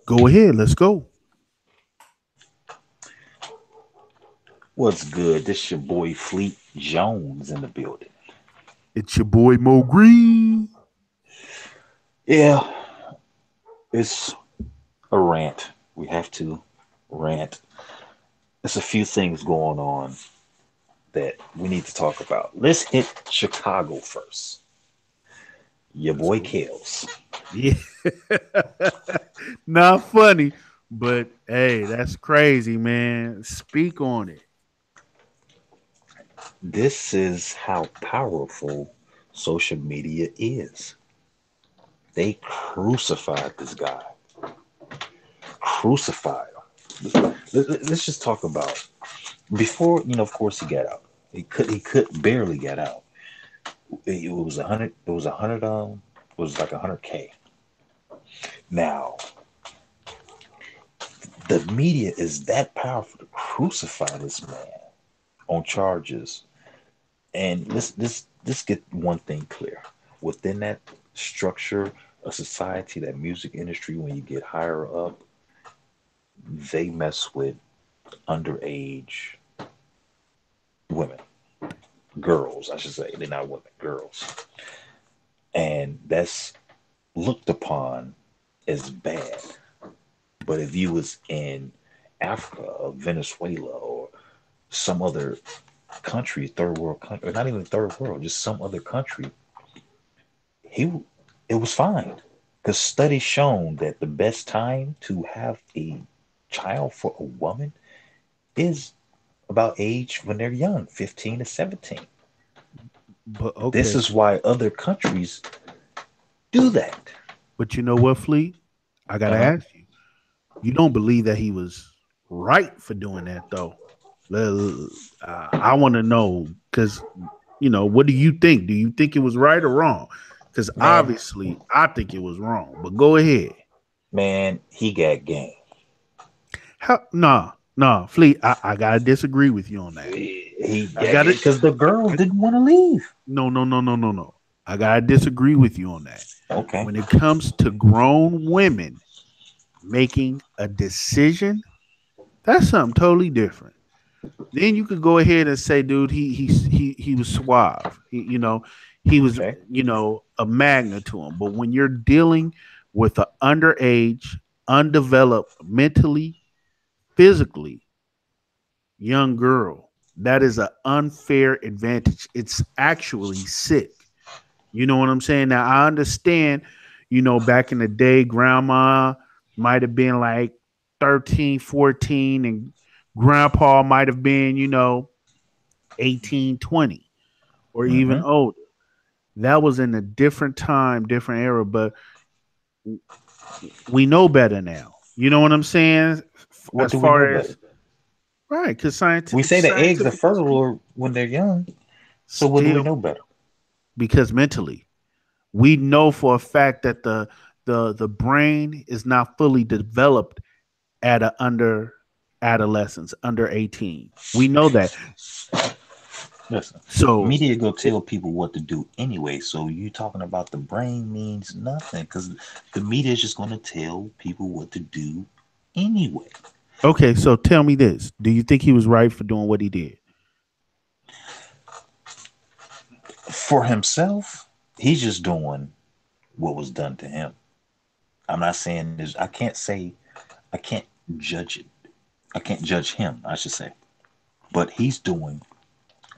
Go ahead. Let's go. What's good? This your boy Fleet Jones in the building. It's your boy Mo Green. Yeah, it's a rant. We have to rant. There's a few things going on that we need to talk about. Let's hit Chicago first. Your Let's boy go. Kales. Yeah. Not funny, but hey, that's crazy, man. Speak on it. This is how powerful social media is. They crucified this guy. Crucified him. Let's just talk about before, of course he got out. He could barely get out. It was 100. It was 100. It was like 100K. Now the media is that powerful to crucify this man on charges. And let's get one thing clear. Within that structure of society, that music industry, when you get higher up, they mess with underage women, girls, I should say. They're not women, girls, and that's looked upon as bad. But if you was in Africa or Venezuela or some other country, third world country, or not even third world, just some other country, he it was fine. Because studies shown that the best time to have a child for a woman is about age when they're young, 15 to 17. But This okay. is why other countries do that. But you know what, Fleet? I gotta Uh-huh. ask you. You don't believe that he was right for doing that, though? I want to know because what do you think? Do you think it was right or wrong? Because Man, obviously, I think it was wrong. But go ahead. man, he got game. How? Nah, Fleet. I gotta disagree with you on that. He I got got game it. because the girls I, didn't want to leave. no, no, no, no, no, no. I gotta disagree with you on that. Okay. When it comes to grown women making a decision, that's something totally different. Then you could go ahead and say, dude, he was suave. He was Okay. a magnet to him. But when you're dealing with an underage, undeveloped mentally, physically young girl, that is an unfair advantage. It's actually sick. You know what I'm saying? Now I understand, back in the day, grandma might have been like 13, 14, and grandpa might have been, 18, 20, or even Mm-hmm. older. That was in a different time, different era, but we know better now. You know what I'm saying? What As do we know far better? as right, because We say the eggs are scientifically speaking, fertile when they're young. So what do we still know better? because mentally, we know for a fact that the brain is not fully developed at a under adolescence, under 18. We know that. Listen, So media go tell people what to do anyway. So you talking about the brain means nothing because the media is just going to tell people what to do anyway. okay, so tell me this. Do you think he was right for doing what he did? For himself, he's just doing what was done to him. I'm not saying this. I can't judge it. I can't judge him. I should say, but he's doing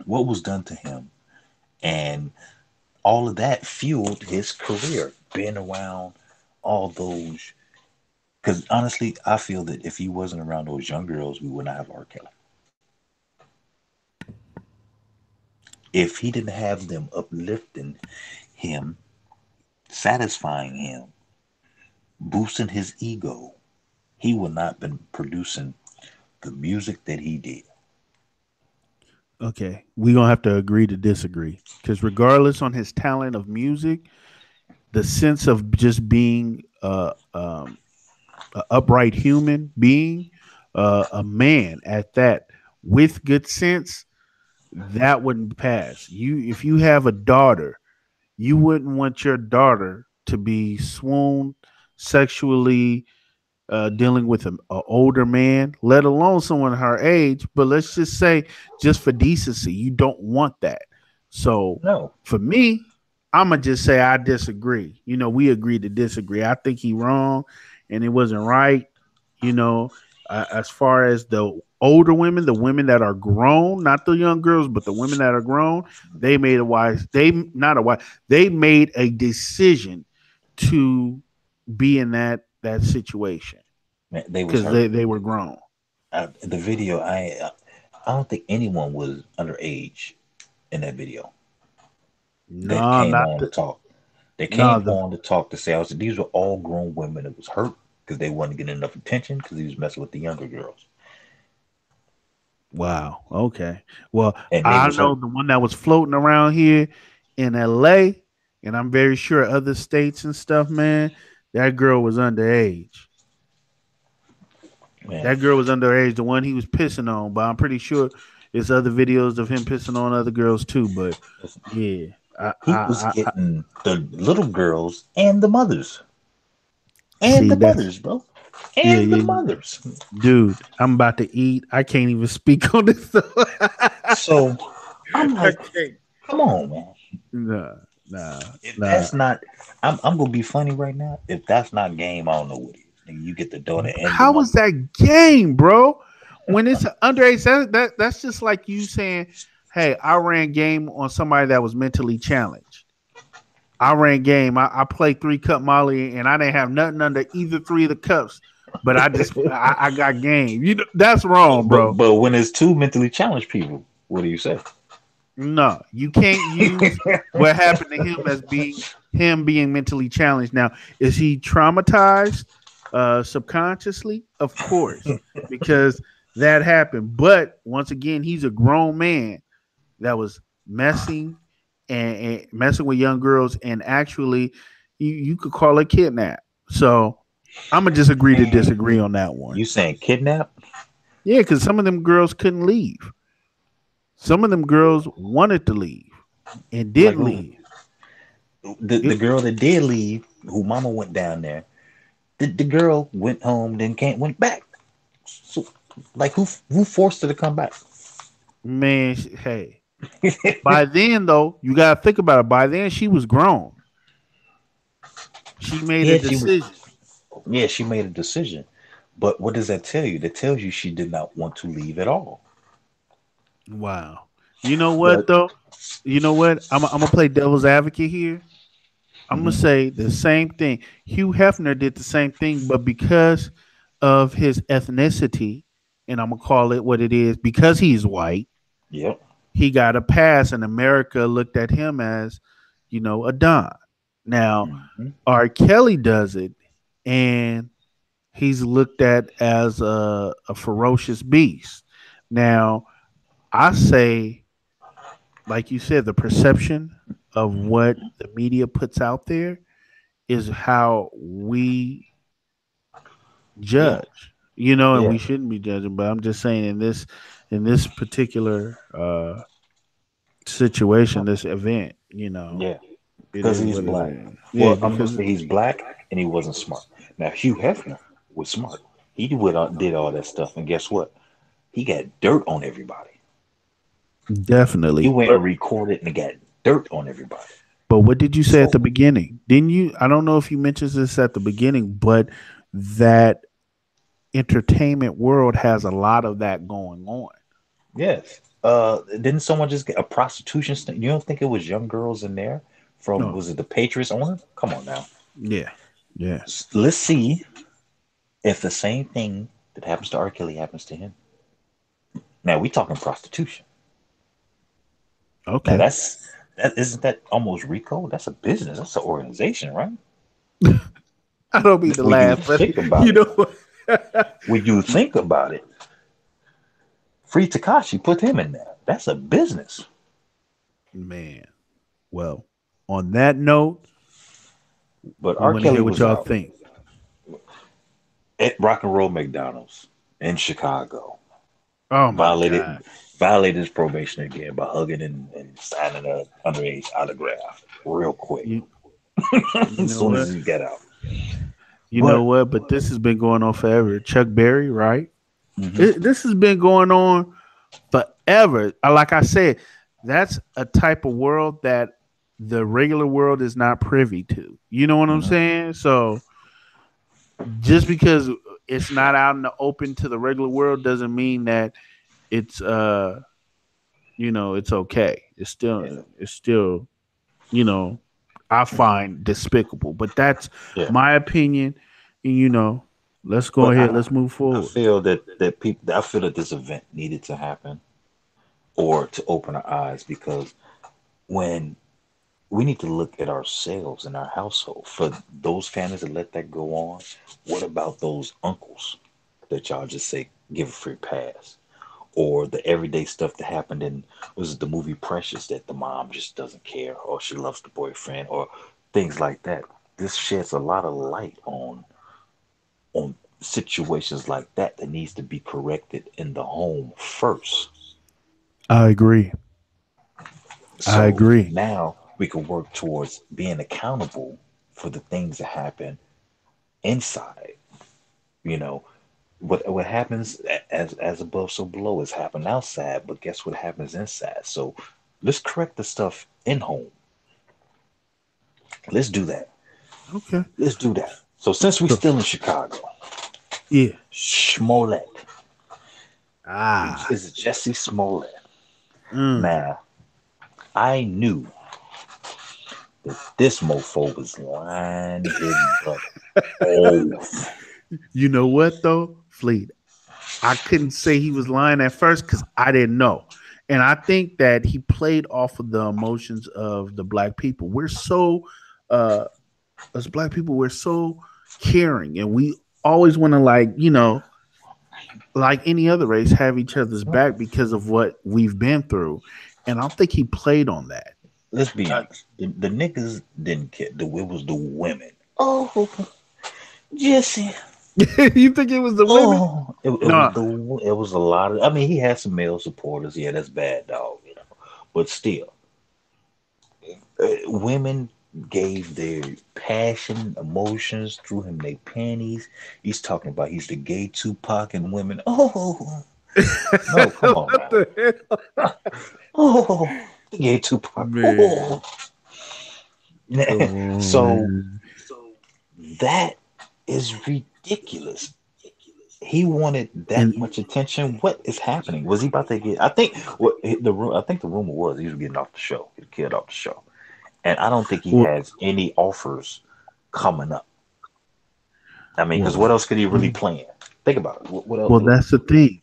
what was done to him, and all of that fueled his career. Being around all those because honestly, I feel that if he wasn't around those young girls, we would not have R. Kelly. If he didn't have them uplifting him, satisfying him, boosting his ego, he would not have been producing the music that he did. Okay, we gonna have to agree to disagree because regardless on his talent of music, the sense of just being a upright human being, a man at that, with good sense, that wouldn't pass. If you have a daughter, you wouldn't want your daughter to be swooned, sexually dealing with a older man, let alone someone her age. But let's just say, just for decency, you don't want that. So No, for me, I'm gonna just say I disagree. We agreed to disagree. I think he wrong, and it wasn't right. You know, as far as the older women, the women that are grown, not the young girls, but the women that are grown, they made a wise. They not a wise. They made a decision to be in that situation man, they was because hurt. they were grown. The video, I don't think anyone was underage in that video that No, came not on to the talk. They no came the on to talk to say these were all grown women that was hurt because they wasn't getting enough attention because he was messing with the younger girls, wow. Okay. Well, and they I was know hurt. the one that was floating around here in LA, and I'm very sure other states and stuff, man. That girl was underage. Man, That girl was underage, the one he was pissing on, but I'm pretty sure there's other videos of him pissing on other girls too. But yeah, I I, he was I getting the little girls and the mothers and see the that's mothers, bro, yeah, and the yeah. mothers. Dude, I'm about to eat. I can't even speak on this. I So I'm like, can't. come on, man. Nah, nah, If nah. that's not, I'm gonna be funny right now. If that's not game, I don't know what is. Nigga, you get the daughter and the How mother. is that game, bro? When it's underage, that's just like you saying, "Hey, I ran game on somebody that was mentally challenged. I ran game. I played 3 cup Molly, and I didn't have nothing under either three of the cups, but I got game. That's wrong, bro. But when it's two mentally challenged people, what do you say? No, you can't use what happened to him as being him being mentally challenged. Now, is he traumatized subconsciously? Of course, because that happened. But once again, he's a grown man that was messing and messing with young girls, and actually, you could call it kidnap. So I'm gonna just agree to Man, disagree on that one. you saying kidnap? Yeah, because some of them girls couldn't leave. Some of them girls wanted to leave and did Like who? leave. The It, girl that did leave, who mama went down there. The girl went home, then can't went back. So, like who forced her to come back? man, hey. By then, though, you gotta think about it. By then, she was grown. She made a Yeah, she was. decision. Yeah, she made a decision. But what does that tell you? That tells you she did not want to leave at all. Wow. You know what But though? You know what? I'm gonna play devil's advocate here. I'm gonna mhm, say the same thing. Hugh Hefner did the same thing, but because of his ethnicity, and I'm gonna call it what it is, because he's white, yep. he got a pass, and America looked at him as, a don. Now, Mhm. R. Kelly does it, and he's looked at as a ferocious beast. Now, I say, like you said, the perception of what the media puts out there is how we Yeah, judge. And yeah, we shouldn't be judging, but I'm just saying in this particular situation, this event, yeah. it Because is he's what it black. is. Yeah, Well, I'm gonna because say he's black and he wasn't smart. Now Hugh Hefner was smart. He did all that stuff, and guess what? He got dirt on everybody. He definitely. went But and recorded and got dirt on everybody. what did you say at So the beginning? Didn't you? I don't know if you mentioned this at the beginning, but that entertainment world has a lot of that going on. yes, didn't someone just get a prostitution sting? You don't think it was young girls in there from No. was it the Patriots owner? Come on now. Yeah. Yeah. Let's see if the same thing that happens to R. Kelly happens to him. Now we talking prostitution. Now Okay. that isn't that almost RICO? That's a business. That's an organization, right? I don't mean to When you laugh, but think about you it, know. when you think about it, Free Takashi put him in there. That's a business. Man. Well, on that note, But we R. want to Kelly hear what was y'all out think. at Rock and Roll McDonald's in Chicago, Oh my violated God. violated his probation again by hugging and signing a underage autograph real quick You you as know soon as what? he got out. You know But what? But this has been going on forever. Chuck Berry, right? mhm, This has been going on forever. Like I said, that's a type of world that the regular world is not privy to. You know what I'm mhm, saying? So just because it's not out in the open to the regular world doesn't mean that it's it's okay. yeah, It's still, you know, I find despicable. But that's yeah. my opinion. And let's go But ahead, let's move I forward. feel that people I feel that this event needed to happen or to open our eyes because when we need to look at ourselves and our household for those families that let that go on. What about those uncles that y'all just say give a free pass? Or the everyday stuff that happened in was it the movie Precious that the mom just doesn't care or she loves the boyfriend or things like that. This sheds a lot of light on situations like that needs to be corrected in the home first. I agree. I So agree. now we can work towards being accountable for the things that happen inside. You know, what happens as above, so below is happening outside, but guess what happens inside? So let's correct the stuff in home. Let's do that. Okay. Let's do that. So since we So still in Chicago, yeah. Smollett Ah. is Jesse Smollett. Mm. Now I knew that this mofo was lying his butt off. You know what though, Fleet? I couldn't say he was lying at first because I didn't know. And I think that he played off of the emotions of the black people. We're so as black people, we're so caring and we always want to like any other race, have each other's back because of what we've been through. And I think he played on that. Let's be Uh, honest. The niggas didn't care. It was the women. Oh, Jesse. you think it was the women? Oh, it was No. it was a lot of. I mean, he had some male supporters. Yeah, that's bad, dog. But still, women gave their passion, emotions, threw him their panties. He's talking about he's the gay Tupac and women. Oh no, come on What now. the hell? Oh, the gay Tupac. Man, Oh, come on, so man. that is ridiculous. He wanted that And much attention. What is happening? Was he about to get? I think what I think the rumor was he was getting off the show, get killed off the show, and I don't think he well, has any offers coming up. I mean, because what well, else could he really plan? Think about it. What else? well, that's the thing.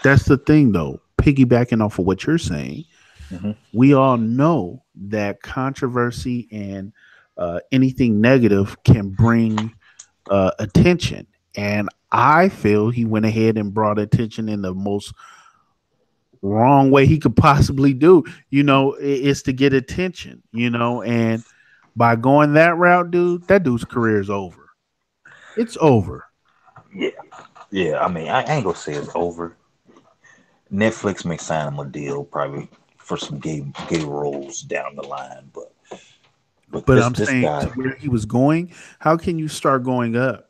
That's the thing, though. Piggybacking off of what you're saying, Mhm. we all know that controversy and anything negative can bring attention. And I feel he went ahead and brought attention in the most wrong way he could possibly do. Is to get attention. And by going that route, dude, that dude's career is over. It's over. Yeah, yeah. I mean, I ain't gonna say it's over. Netflix may sign him a deal probably for some gay roles down the line, but But I'm this saying guy. to where he was going, how can you start going up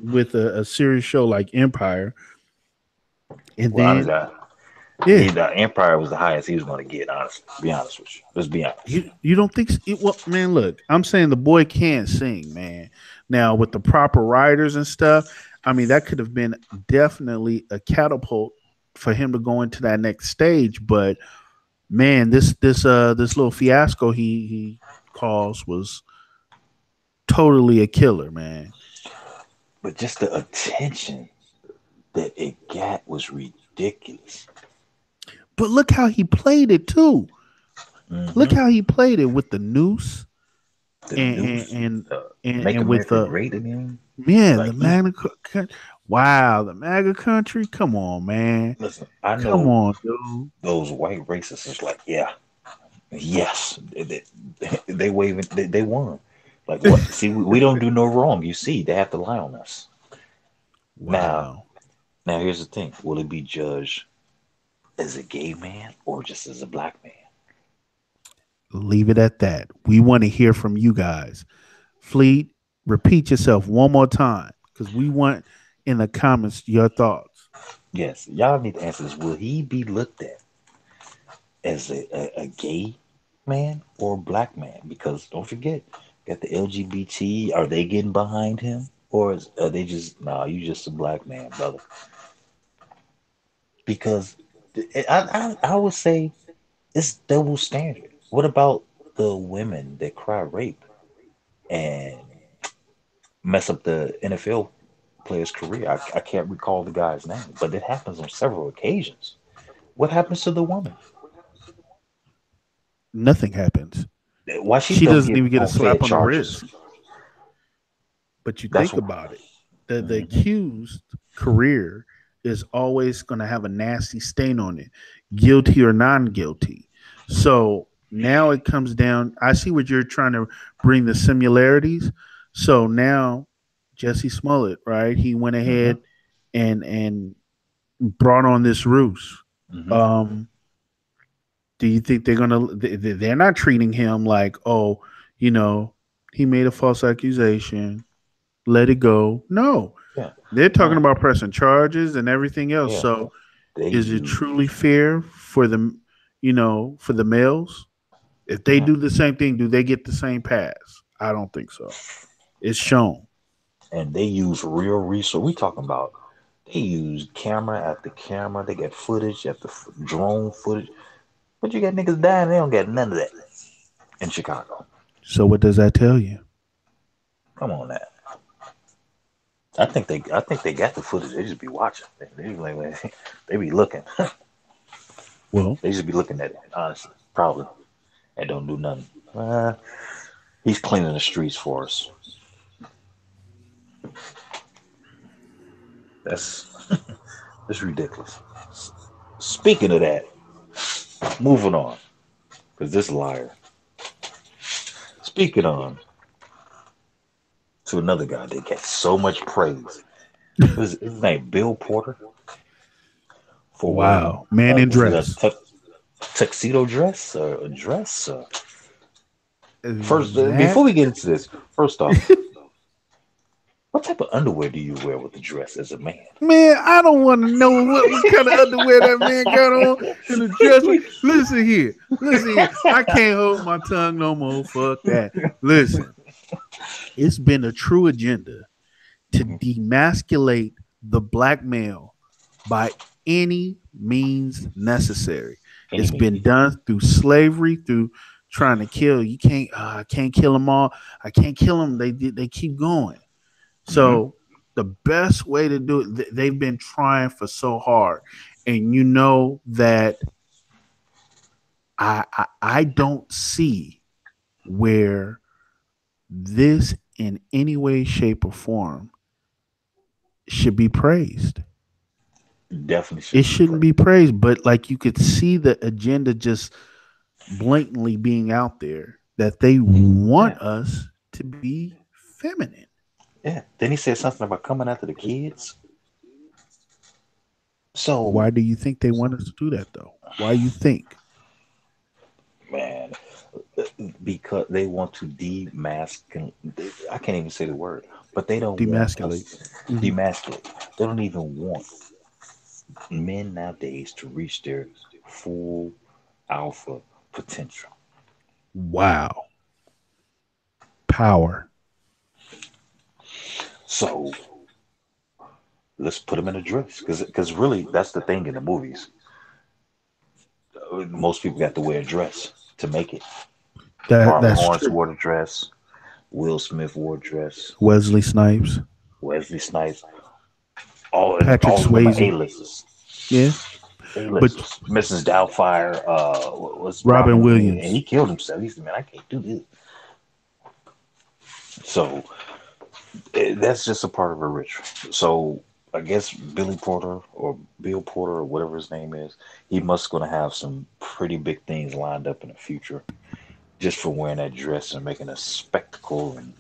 with a serious show like Empire? And Well, honestly, then, yeah, the Empire was the highest he was going to get. Honestly, to be honest with you. Let's be honest. you don't think well, man, look, I'm saying the boy can sing, man. Now with the proper writers and stuff, I mean that could have been definitely a catapult for him to go into that next stage. But man, this little fiasco he caused was totally a killer, man. But just the attention that it got was ridiculous. But look how he played it too. Look Hmm. how he played it with the noose The and news, Make and with America Great again. man, Like the wow, the MAGA country. Come on, man. listen, I Come know on, dude. those white racists is like, yeah, yes, they waving, they won. Like what? See, we don't do no wrong. You see, they have to lie on us. Now, Wow. now here's the thing: will it be judged as a gay man or just as a black man? Leave it at that. We want to hear from you guys. Fleet, Repeat yourself one more time because we want in the comments your thoughts. Yes, y'all need to answer this. Will he be looked at as a gay man or a black man? Because don't forget, got the LGBT. Are they getting behind him, or are they just nah? You just a black man, brother. Because I would say it's double standard. What about the women that cry rape and mess up the NFL player's career? I can't recall the guy's name, but it happens on several occasions. What happens to the woman? Nothing happens. Why she She don't doesn't get even get a unfair slap on the charges? wrist. But you That's think what. about it, the Mhm. accused career is always going to have a nasty stain on it, guilty or non guilty. So now it comes down. I see what you're trying to bring the similarities. So now Jesse Smollett, right? He went Mhm. ahead and brought on this ruse. Mhm. Um, do you think they're gonna? They're not treating him like, oh, you know, he made a false accusation, let it go. No, Yeah. they're talking No. about pressing charges and everything else. Yeah. So, They is it truly use. fair for the, for the males? If they Yeah. do the same thing, do they get the same pass? I don't think so. It's shown. And they use real resource. We talking about. They use camera after camera. They get footage after drone footage. But you got niggas dying. They don't get none of that in Chicago. So, what does that tell you? Come on now. I think they got the footage. They just be watching. They be like, they be looking. Well, They just be looking at it. Honestly, probably, and don't do nothing. Uh, he's cleaning the streets for us. That's that's ridiculous. Speaking of that, moving on, because this liar. Speaking on to another guy that gets so much praise. His name Bill Porter for wearing wow, man in was it a dress. tuxedo dress or a dress? First, That before we get into this, first off, what type of underwear do you wear with the dress as a man? man, I don't want to know what kind of underwear that man got on in the dress. Listen here. I can't hold my tongue no more. Fuck that. Listen, it's been a true agenda to Mhm. demasculate the black male by any means necessary. Any It's means. been done through slavery, through trying to kill. You can't. I can't kill them all. I can't kill them. They keep going. Hmm. So the best way to do it, they've been trying for so hard, and you know that I don't see where this in any way, shape, or form should be praised. Definitely It shouldn't be shouldn't praised. be praised, but like you could see the agenda just blatantly being out there that they Yeah, want us to be feminine. yeah. Then he said something about coming after the kids. So, Why do you think they want us to do that though? Why you think man, because they want to demask. I can't even say the word, but they don't want demasculate? us Mhm. demasculate. They don't even want men nowadays to reach their full alpha potential. Wow, power. So let's put them in a dress, because really that's the thing in the movies. Most people got to wear a dress to make it. Martin That's Lawrence true. wore the dress. Will Smith wore a dress. Wesley Snipes, Wesley Snipes. Patrick All of them are Swayze. A-listers. Yeah, but A-listers. Mrs. Doubtfire was Robin Robin Williams, and he Williams. killed himself. He said, "Man, I can't do this." So that's just a part of a ritual. So I guess Billy Porter or Bill Porter or whatever his name is, he must going to have some pretty big things lined up in the future just for wearing that dress and making a spectacle. And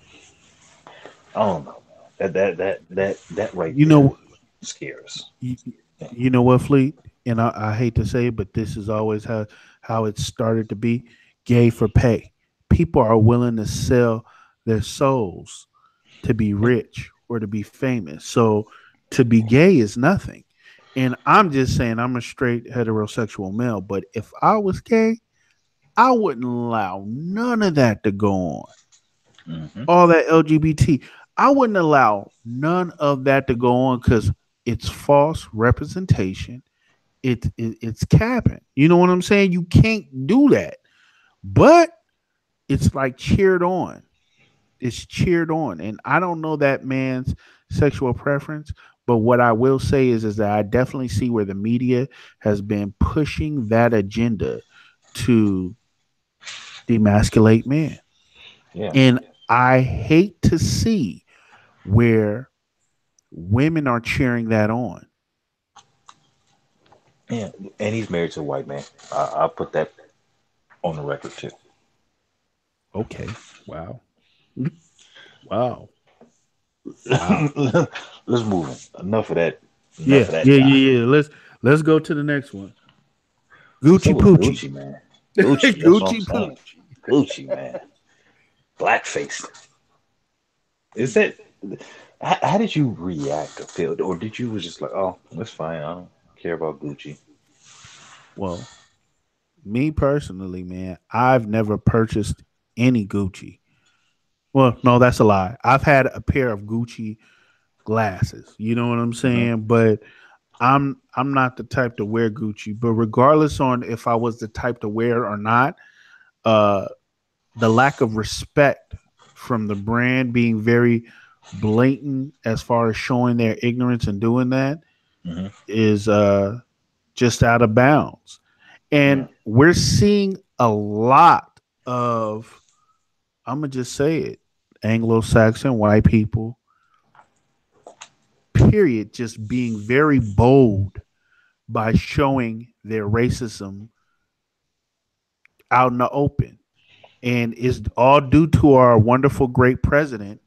I don't know, man. That right You there know, scares. you, Yeah. you know what, Fleet? And I hate to say it, but this is always how it started to be. Gay for pay. People are willing to sell their souls to be rich or to be famous. So to be gay is nothing. And I'm just saying I'm a straight heterosexual male, but if I was gay, I wouldn't allow none of that to go on. Hmm. All that LGBT. I wouldn't allow none of that to go on because it's false representation. It's capping. You know what I'm saying? You can't do that. But it's like cheered on. It's cheered on. And I don't know that man's sexual preference, but what I will say is that I definitely see where the media has been pushing that agenda to demasculate men. Yeah. And I hate to see where women are cheering that on. Yeah. And he's married to a white man. I'll put that on the record too. Okay. Wow. Wow. Wow. Let's move on. Enough of that. Enough Yeah. of that Yeah. guy. Yeah. Yeah. Let's go to the next one. What's Gucci up with Poochie. Gucci, man? Gucci. That's what I'm Gucci saying. Poochie. Gucci, man. Blackface. Is that? How did you react or feel, or did you was just like, oh, that's fine. I don't care about Gucci. Well, me personally, man, I've never purchased any Gucci. Well, no, that's a lie. I've had a pair of Gucci glasses. You know what I'm Hmm. saying? But I'm not the type to wear Gucci. But regardless on if I was the type to wear or not, uh the lack of respect from the brand being very blatant as far as showing their ignorance and doing that Hmm. is just out of bounds. Yeah. And we're seeing a lot of, I'm gonna just say it, Anglo-Saxon white people, period, just being very bold by showing their racism out in the open. And it's all due to our wonderful, great president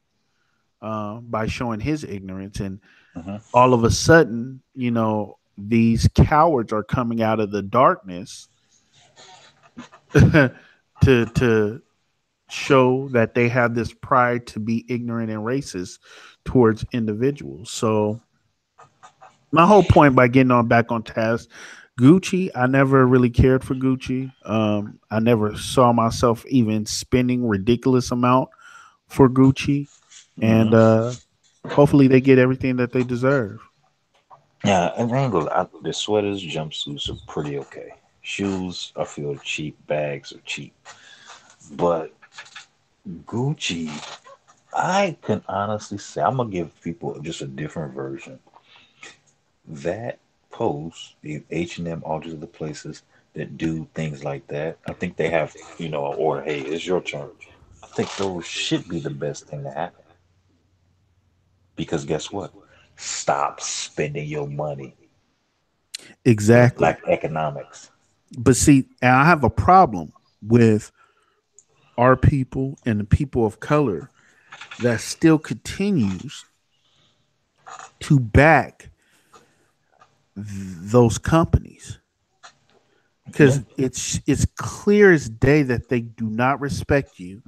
by showing his ignorance. And Hmm. all of a sudden, these cowards are coming out of the darkness to show that they have this pride to be ignorant and racist towards individuals. So my whole point by getting on back on task, Gucci, I never really cared for Gucci. I never saw myself even spending ridiculous amount for Gucci, and Hmm. hopefully they get everything that they deserve. Yeah, and angles. The sweaters, jumpsuits are pretty okay. Shoes, I feel cheap. Bags are cheap, but Gucci, I can honestly say, I'm gonna give people just a different version. That post, the H&M, all these other places that do things like that, I think they have, an order. Hey, it's your turn. I think those should be the best thing to happen because guess what? Stop spending your money in Exactly. black economics. But see, and I have a problem with our people and the people of color that still continues to back those companies Yeah. because it's clear as day that they do not respect you.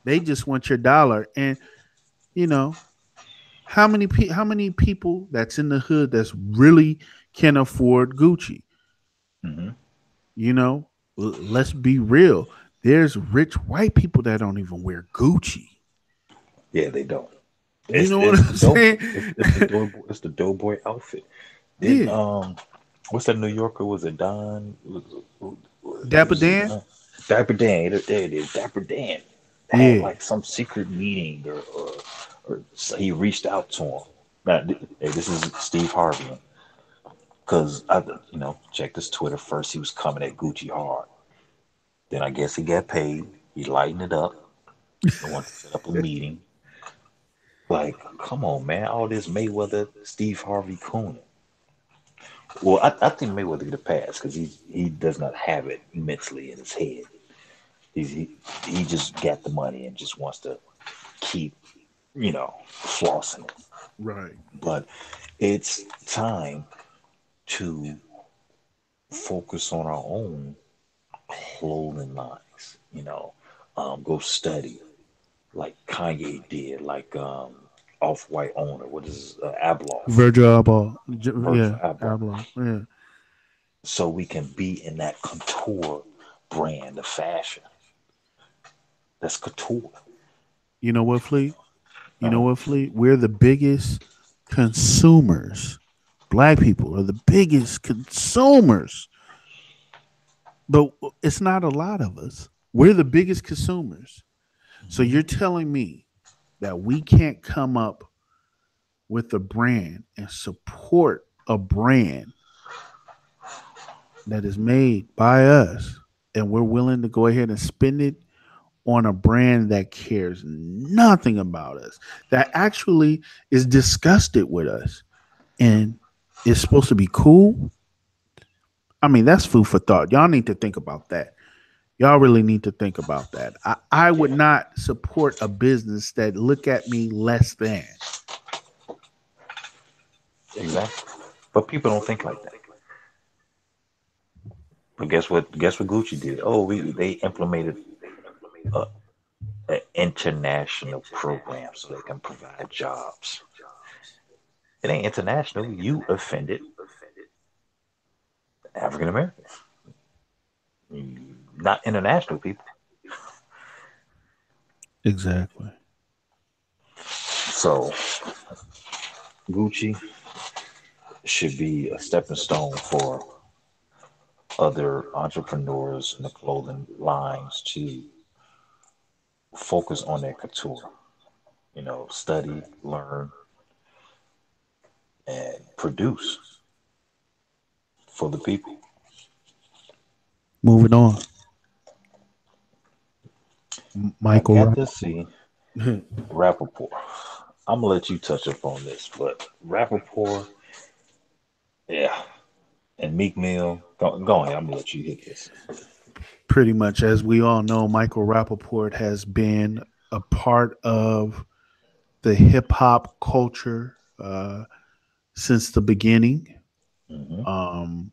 They just want your dollar. And you know how many people that's in the hood that's really can afford Gucci. Hmm. You know, let's be real. There's rich white people that don't even wear Gucci. Yeah, they don't. You know what It's the I'm dope. saying? It's the doughboy outfit. Didn't Yeah, what's that New Yorker? Was it Don? Dapper Was it Dan. Dapper Dan? There it is. Dapper Dan had Yeah, like some secret meeting, or so he reached out to him. Now, hey, this is Steve Harvey, because I, checked his Twitter first. He was coming at Gucci hard. Then I guess he got paid. He lightened it up and wanted to set up a meeting. Like, come on, man! All this Mayweather, Steve Harvey cooning. Well, I think Mayweather get a pass because he does not have it mentally in his head. He just got the money and just wants to keep flossing it. right. But it's time to focus on our own clothing lines. Go study. like Kanye did, like Off White owner. What is Abloh, Virgil Abloh. Virgil Yeah, Abloh. Abloh. Yeah. So we can be in that couture brand of fashion. That's couture. You know what, Fleet? You know Uh-huh. what, Fleet? We're the biggest consumers. Black people are the biggest consumers, but it's not a lot of us. We're the biggest consumers. So Mhm. you're telling me that we can't come up with a brand and support a brand that is made by us, and we're willing to go ahead and spend it on a brand that cares nothing about us, that actually is disgusted with us and is supposed to be cool? I mean, that's food for thought. Y'all need to think about that. Y'all really need to think about that. I would Yeah, not support a business that look at me less than. exactly. But people don't think like that. But guess what? Guess what Gucci did? Oh, they implemented a, an international program so they can provide jobs. It ain't international. You offended African Americans, not international people. Exactly. So Gucci should be a stepping stone for other entrepreneurs in the clothing lines to focus on their couture. Study, learn, and produce for the people. Moving on. I Michael got to Rappaport. see Rappaport. I'm gonna let you touch up on this, but Rappaport, yeah, and Meek Mill. Go ahead. I'm gonna let you hit this. Pretty much, as we all know, Michael Rappaport has been a part of the hip hop culture since the beginning. Hmm. Um,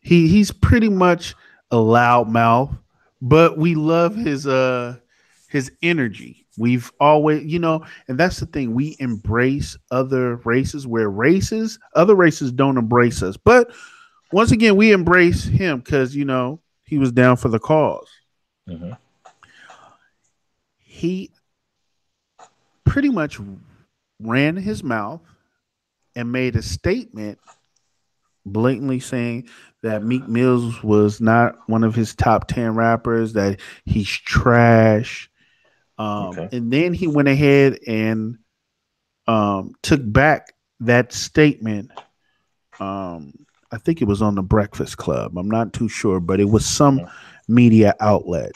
he's pretty much a loudmouth, but we love his energy. We've always, and that's the thing. We embrace other races where other races don't embrace us. But once again, we embrace him because he was down for the cause. Hmm. He pretty much ran his mouth and made a statement blatantly saying that Meek Mills was not one of his top 10 rappers, that he's trash. Okay. And then he went ahead and took back that statement. I think it was on the Breakfast Club. I'm not too sure, but it was some Hmm. media outlet.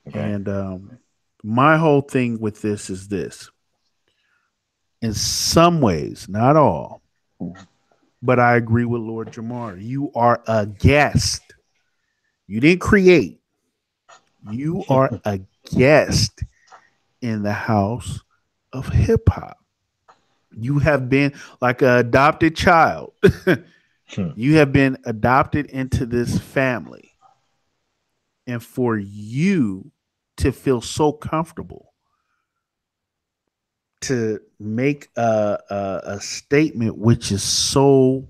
Okay. And my whole thing with this is this: in some ways, not all, but I agree with Lord Jamar. You are a guest. You didn't create. You are a guest in the house of hip hop. You have been like an adopted child. Hmm. You have been adopted into this family. And for you to feel so comfortable to make a statement which is so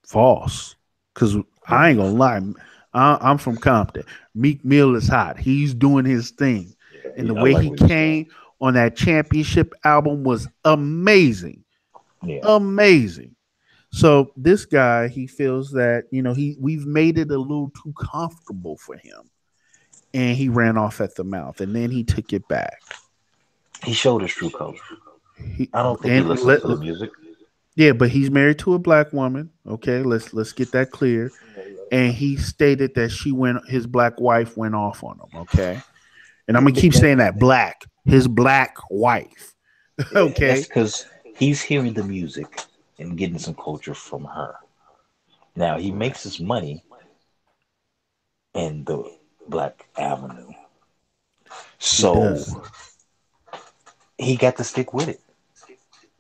false, because Yeah. I ain't gonna lie, I'm from Compton. Meek Mill is hot. He's doing his thing, and the I way like he what he's doing. came on that championship album was amazing, Yeah. amazing. So this guy, he feels that we've made it a little too comfortable for him, and he ran off at the mouth, and then he took it back. He showed his true colors. He I don't think he and listened to the music. yeah, but he's married to a black woman. Okay, let's get that clear. And he stated that his black wife went off on him. Okay, and I'm Yeah, gonna keep saying that his black wife. and that's Okay, because he's hearing the music and getting some culture from her. Now he right. makes his money in the Black Avenue, He so does. he got to stick with it.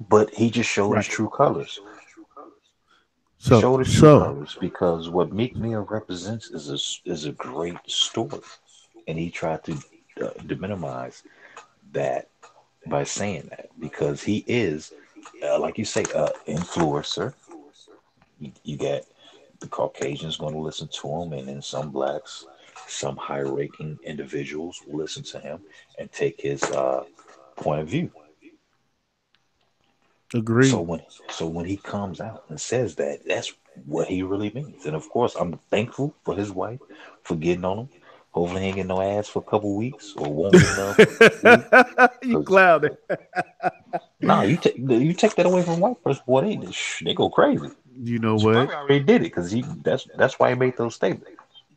But he just showed his Right. true colors. He So showed his true so colors because what Meek Mill represents is a great story, and he tried to deminimize that by saying that because he is, like you say, influencer. You get the Caucasians going to listen to him, and then some blacks, some high-ranking individuals will listen to him and take his point of view. So Agreed. when he comes out and says that, that's what he really means. And of course, I'm thankful for his wife for getting on him. Hopefully, he ain't get no ass for a couple weeks, or won't get none for a couple weeks. You Cause clouded. nah, you take that away from white person, boy, they go crazy. You know She what? probably already did it because he that's why he made those statements.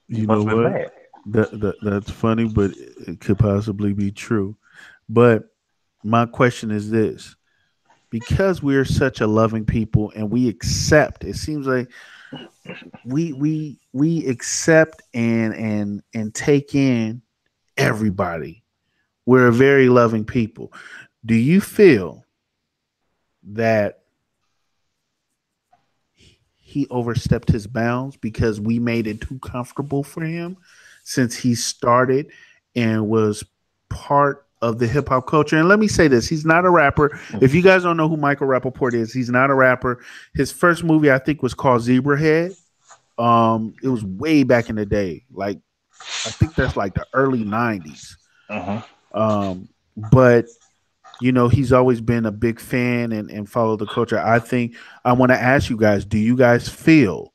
He You know must have been what? mad. That's funny, but it could possibly be true. But my question is this: because we're such a loving people and we accept, it seems like we accept and take in everybody. We're a very loving people. Do you feel that he overstepped his bounds because we made it too comfortable for him since he started and was part of the hip hop culture? And let me say this, he's not a rapper. If you guys don't know who Michael Rappaport is, he's not a rapper. His first movie I think was called Zebrahead. It was way back in the day. Like I think that's like the early 90s. Uh-huh. But he's always been a big fan and follow the culture. I think I want to ask you guys, do you guys feel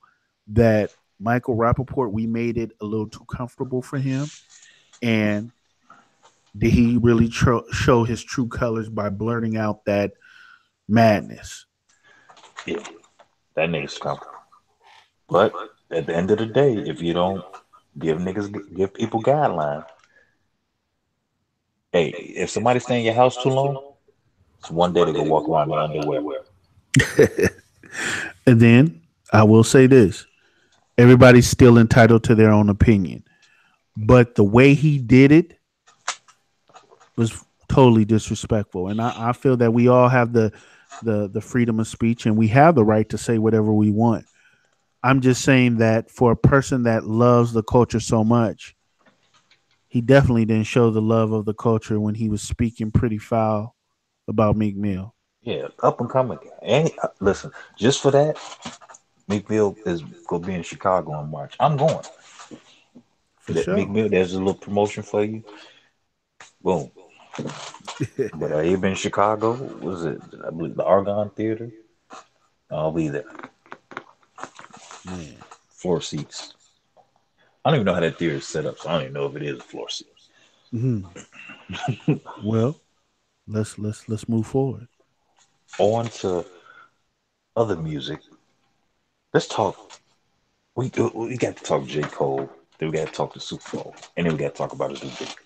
that Michael Rappaport, we made it a little too comfortable for him? And did he really show his true colors by blurting out that madness? Yeah, that nigga's comfortable. But at the end of the day, if you don't give people guidelines, hey, if somebody stay in your house too long, it's one day they go walk around in their underwear. And then I will say this, everybody's still entitled to their own opinion. But the way he did it was totally disrespectful. And I feel that we all have the freedom of speech and we have the right to say whatever we want. I'm just saying that for a person that loves the culture so much, he definitely didn't show the love of the culture when he was speaking pretty foul about Meek Mill. Yeah, up and coming guy. And listen, just for that, Meek Mill is gonna be in Chicago in March. I'm going. For That Meek sure. Mill, there's a little promotion for you. Boom. But he been in Chicago. Was it? I believe the Argonne Theater. I'll be there. Man. Floor seats. I don't even know how that theater is set up, so I don't even know if it is a floor seat. Mhm. Well, let's move forward. On to other music. Let's talk. We got to talk J.COLE. Then we got to talk the Super Bowl, and then we got to talk about his new book.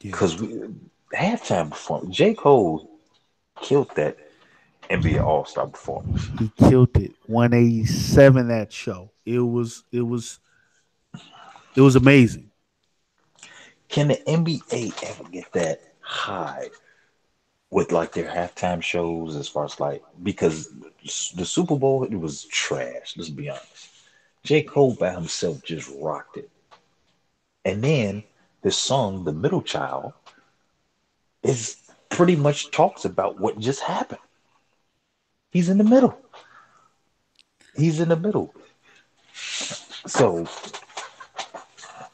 Yeah. Cause halftime performance, J.COLE killed that NBA All Star performance. He killed it. 187 that show. It was amazing. Can the NBA ever get that high with like their halftime shows as far as like because the Super Bowl it was trash. Let's be honest. J. Cole by himself just rocked it, and then his song "The Middle Child" is pretty much talks about what just happened. He's in the middle. He's in the middle. So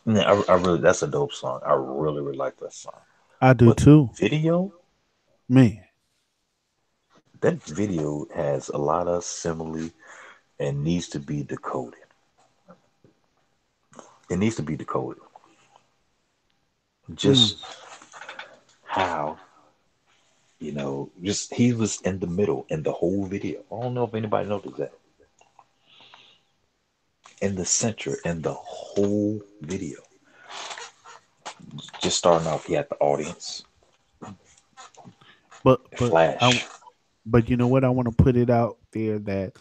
yeah, I really that's a dope song. I really like that song. I do But too. the video, Man. that video has a lot of simile and needs to be decoded. It needs to be decoded. Mm. Just how, just he was in the middle in the whole video. I don't know if anybody noticed that. In the center in the whole video. Just starting off, he had the audience. But but I Flash. but you know what? I want to put it out there that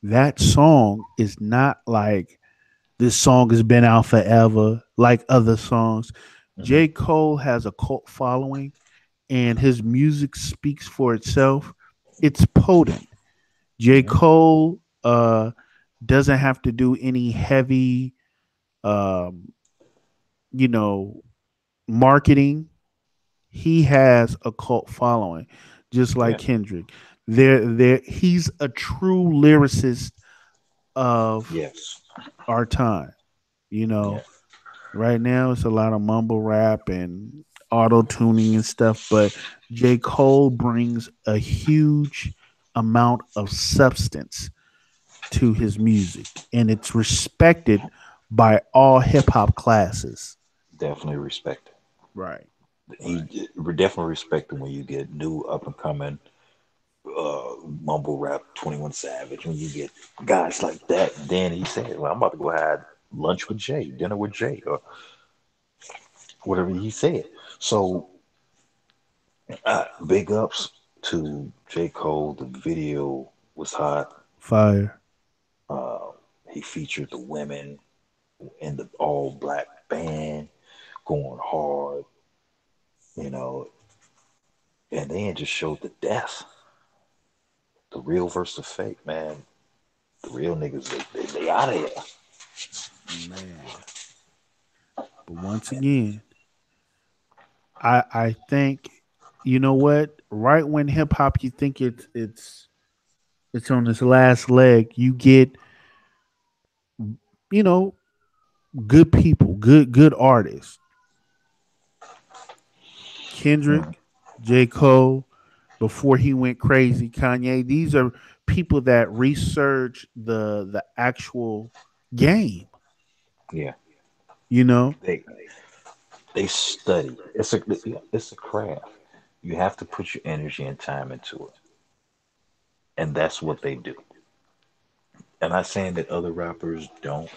that song is not like this song has been out forever like other songs. Hmm. J. Cole has a cult following and his music speaks for itself. It's potent. J. Hmm. Cole doesn't have to do any heavy um, you know, marketing, he has a cult following, just like Yeah. Kendrick. He's a true lyricist of Yes. our time. You Yeah. know, right now it's a lot of mumble rap and auto tuning and stuff, but J. Cole brings a huge amount of substance to his music, and it's respected by all hip hop classes. Definitely respect it. Right. Right. He definitely respect it when you get new up and coming mumble rap 21 Savage, when you get guys like that. And then he said, well, I'm about to go have lunch with Jay, dinner with Jay, or whatever he said. So big ups to J. Cole. The video was hot. Fire. Uh, he featured the women in the all black band going hard, you know, and then just showed the death, the real versus the fake, man. The real niggas, they out of here. Man. But once again, I think, you know what? Right when hip hop you think it's on its last leg, you get, you know, good people, good artists. Mm, Kendrick, J. Cole, before he went crazy, Kanye. These are people that research the actual game. yeah, You know, they they study. It's a craft. You have to put your energy and time into it, and that's what they do. I'm not saying that other rappers don't.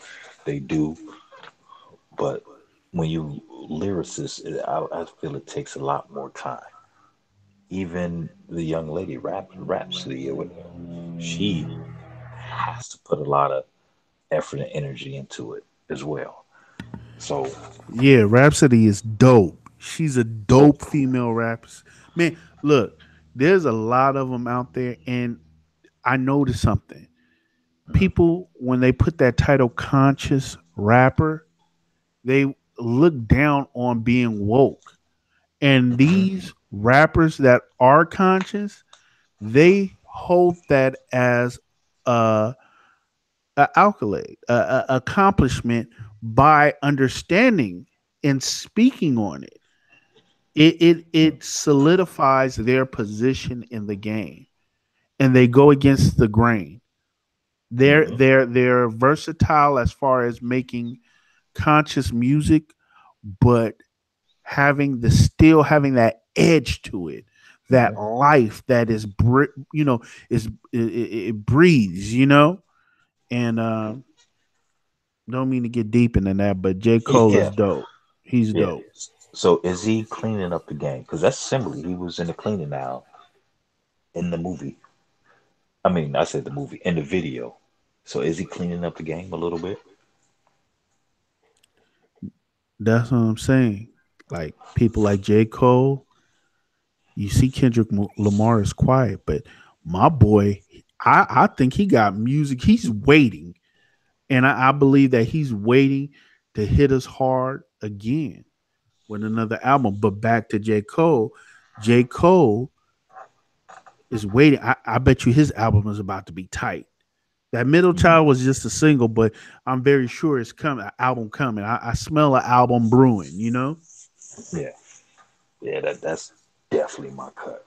They do, but when you lyricists, I feel it takes a lot more time. Even the young lady Rhapsody, she has to put a lot of effort and energy into it as well. So, yeah, Rhapsody is dope. She's a so dope female rapper. Man, look, there's a lot of them out there, and I noticed something. mhm, People, when they put that title conscious rapper, they look down on being woke. And mhm, these rappers that are conscious, they hold that as a, a accolade, a accomplishment by understanding and speaking on it. It solidifies their position in the game, and they go against the grain. mhm, They're versatile as far as making conscious music, but having that edge to it, that mhm. life that is is it breathes, and don't mean to get deep into that, but J. Cole Yeah, is dope. He's yeah. dope. So is he cleaning up the game? Because that's simply he was in the cleaning now in the movie. I mean, I said the movie in the video. So is he cleaning up the game a little bit? That's what I'm saying. Like people like J. Cole, you see Lamar is quiet, but my boy, I think he got music. He's waiting, and I believe that he's waiting to hit us hard again with another album. But back to J. Cole. J. Cole is waiting. I bet you his album is about to be tight. That Middle Hmm. Child was just a single, but I'm very sure it's coming. An album coming. I smell an album brewing. Yeah, yeah. That's definitely my cut.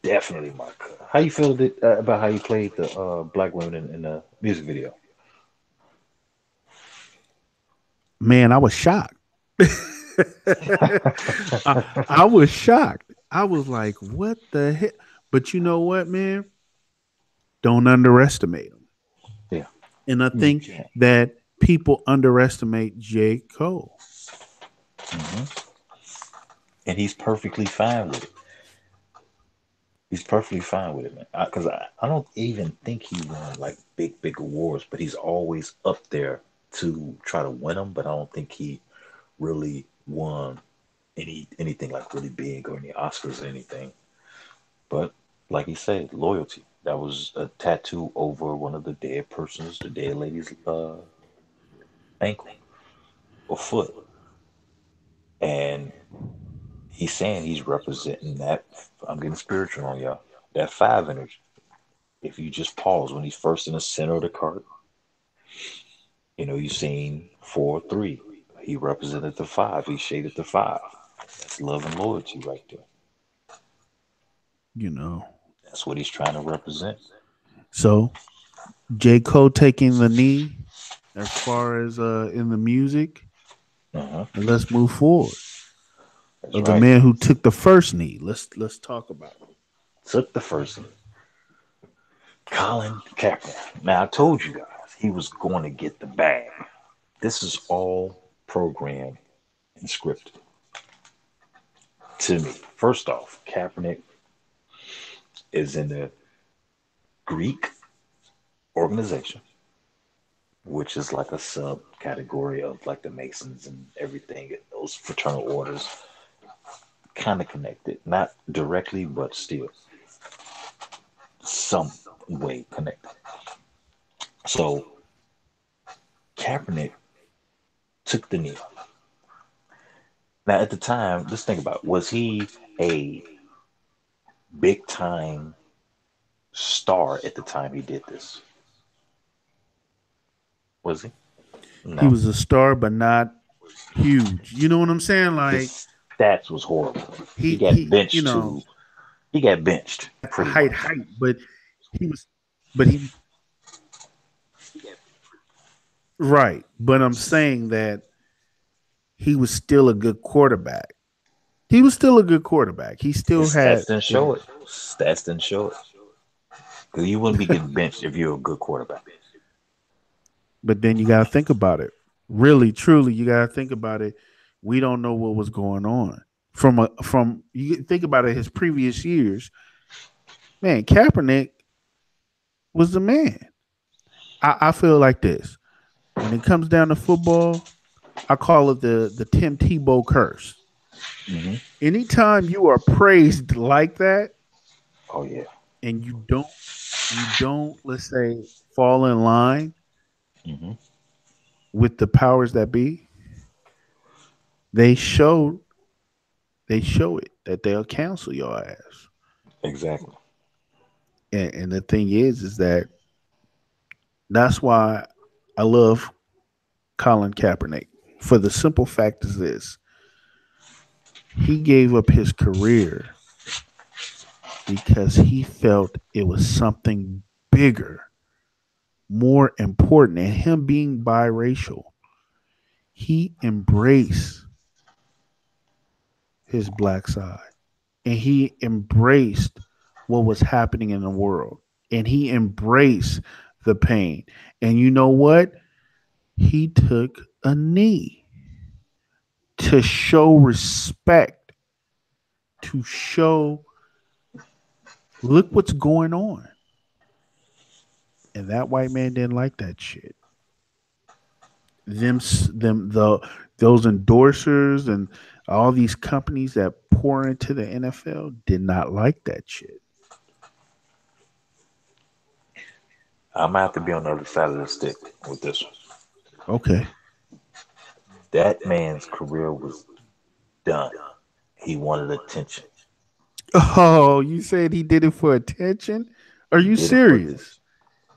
Definitely my cut. How you feel about how you played the black women in the music video? Man, I was shocked. I was shocked. I was like, "What the heck?" But you know what, man? Don't underestimate him. Yeah, And I you think can't. that people underestimate J. Cole. Hmm. And he's perfectly fine with it. He's perfectly fine with it, man. Because I don't even think he won like big awards, but he's always up there to try to win them. But I don't think he really won anything like really big or any Oscars or anything. But like he said, loyalty. That was a tattoo over one of the dead persons, the dead lady's ankle or foot. And he's saying he's representing that. I'm getting spiritual on y'all. That five energy. If you just pause when he's first in the center of the card, you've seen 4-3. He represented the five. He shaded the five. That's love and loyalty right there. You know. That's what he's trying to represent. So J. Cole taking the knee as far as in the music, Uh-huh. and let's move forward. That's Of the right. man who took the first knee. Let's talk about it. Took the first one. Colin Kaepernick. Now I told you guys he was going to get the bag. This is all programmed and scripted to me. First off, Kaepernick is in the Greek organization, which is like a subcategory of like the Masons and everything, those fraternal orders, kind of connected, not directly, but still some way connected. So Kaepernick took the knee. Now, at the time, let's think about it. Was he a big time star at the time he did this? Was he? He No. was a star, but not huge. You know what I'm saying? Like His stats was horrible. He got he, benched to he got benched pretty much. height, but he was, but he was right. But I'm saying that he was still a good quarterback. He was still a good quarterback. He still His had stats didn't it, show it. Stats didn't show it. Because you wouldn't be getting benched if you're a good quarterback. but then you got to think about it. Really, truly, you got to think about it. We don't know what was going on from you think about it. His previous years, man, Kaepernick was the man. I feel like this when it comes down to football. I call it the Tim Tebow curse. Hmm. Anytime you are praised like that, Oh yeah. and you don't let's say fall in line Hmm. with the powers that be, they show they show it that they'll cancel your ass. Exactly. And the thing is that that's why I love Colin Kaepernick for the simple fact is this: he gave up his career because he felt it was something bigger, more important, and him being biracial, he embraced his black side and he embraced what was happening in the world and he embraced the pain. And you know what? He took a knee to show respect, to show, look what's going on. And that white man didn't like that shit. Them those endorsers and all these companies that pour into the NFL did not like that shit. I'm gonna have to be on the other side of the stick with this one. Okay. That man's career was done. He wanted attention. Oh, you said he did it for attention? Are He you did it for serious?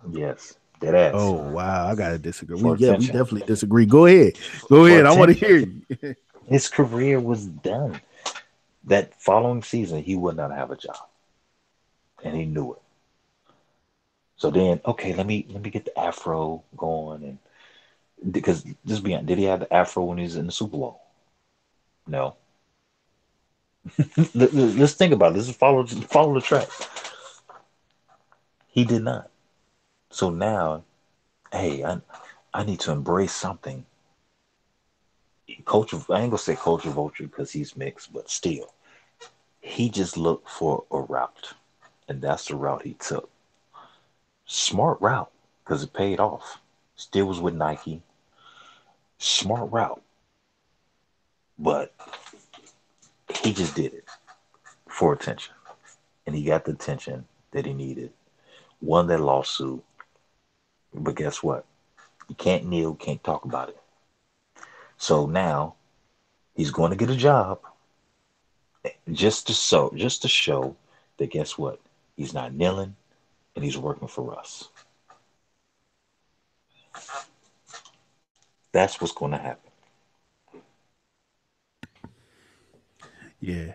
attention. Yes, dead ass. Oh wow, I gotta disagree. For We attention. definitely disagree. Go ahead. Go For ahead. I want to attention. hear you. His career was done. That following season, he would not have a job, and he knew it. So then, okay, let me get the afro going, and because just be honest, did he have the afro when he was in the Super Bowl? No. Let's think about it. Let's follow the track. He did not. So now, hey, I need to embrace something. Culture. I ain't gonna say culture vulture because he's mixed, but still, he just looked for a route, and that's the route he took. Smart route because it paid off. Still was with Nike. Smart route, but he just did it for attention, and he got the attention that he needed. Won that lawsuit, but guess what? You can't kneel, can't talk about it. So now He's going to get a job just to show that guess what? He's not kneeling and he's working for us. That's what's going to happen. Yeah.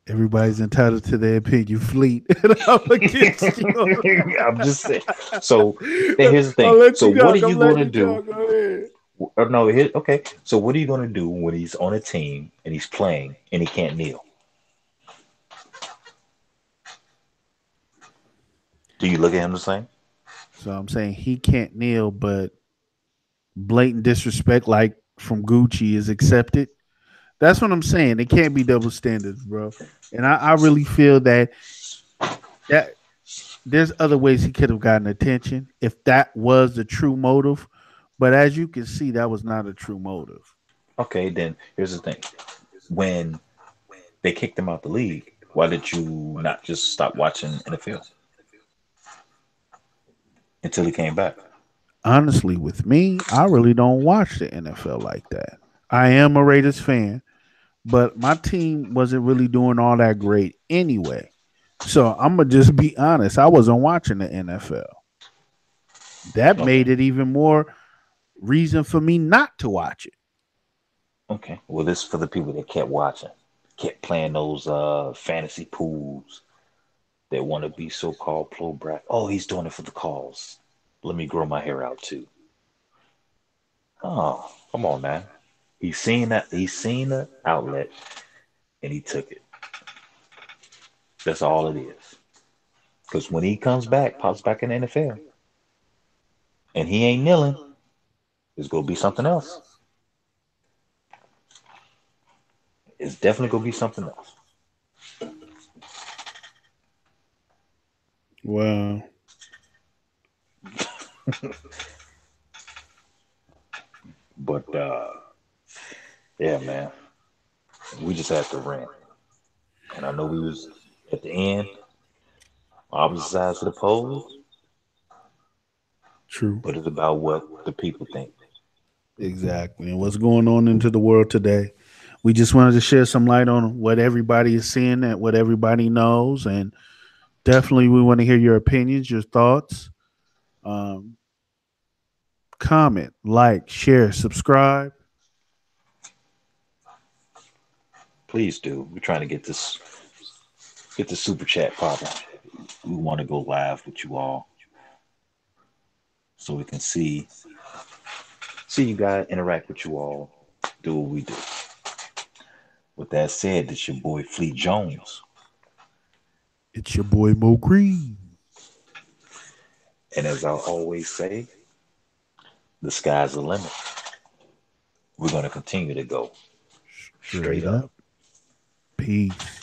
Everybody's entitled to their opinion. Fleet, and I'm against you. I'm just saying. So then here's the thing. I'll let So you what are talk. I'm you going letting to you do? talk. Go ahead. No, here, okay. So what are you going to do when he's on a team and he's playing and he can't kneel? Do you look at him the same? So I'm saying he can't kneel, but blatant disrespect, like from Gucci, is accepted. That's what I'm saying. It can't be double standards, bro. And I really feel that there's other ways he could have gotten attention if that was the true motive. But as you can see, that was not a true motive. Okay, then here's the thing. When they kicked him out the league, why did you not just stop watching NFL until he came back? Honestly, with me, I really don't watch the NFL like that. I am a Raiders fan, but my team wasn't really doing all that great anyway. So I'm gonna just be honest. I wasn't watching the NFL. That Okay. made it even more reason for me not to watch it. Okay. Well, this is for the people that kept watching, kept playing those fantasy pools that want to be so-called pro black. Oh, he's doing it for the cause. Let me grow my hair out too. Oh, come on, man. He's seen the outlet and he took it. That's all it is. Because when he comes back, pops back in the NFL, and he ain't kneeling, it's gonna be something else. It's definitely gonna be something else. Well, But yeah, man, we just had to rant, and I know we was at the end, opposite sides of the poles, true. but it's about what the people think. Exactly. And what's going on into the world today? We just wanted to share some light on what everybody is seeing and what everybody knows. And definitely, we want to hear your opinions, your thoughts. Um, Comment, like, share, subscribe. Please do. We're trying to get the super chat popping. We want to go live with you all so we can see you guys, interact with you all, do what we do. With that said, it's your boy Fleet Jones, It's your boy Mo Green. and as I always say, the sky's the limit. We're gonna continue to go straight Straight up. up. Peace.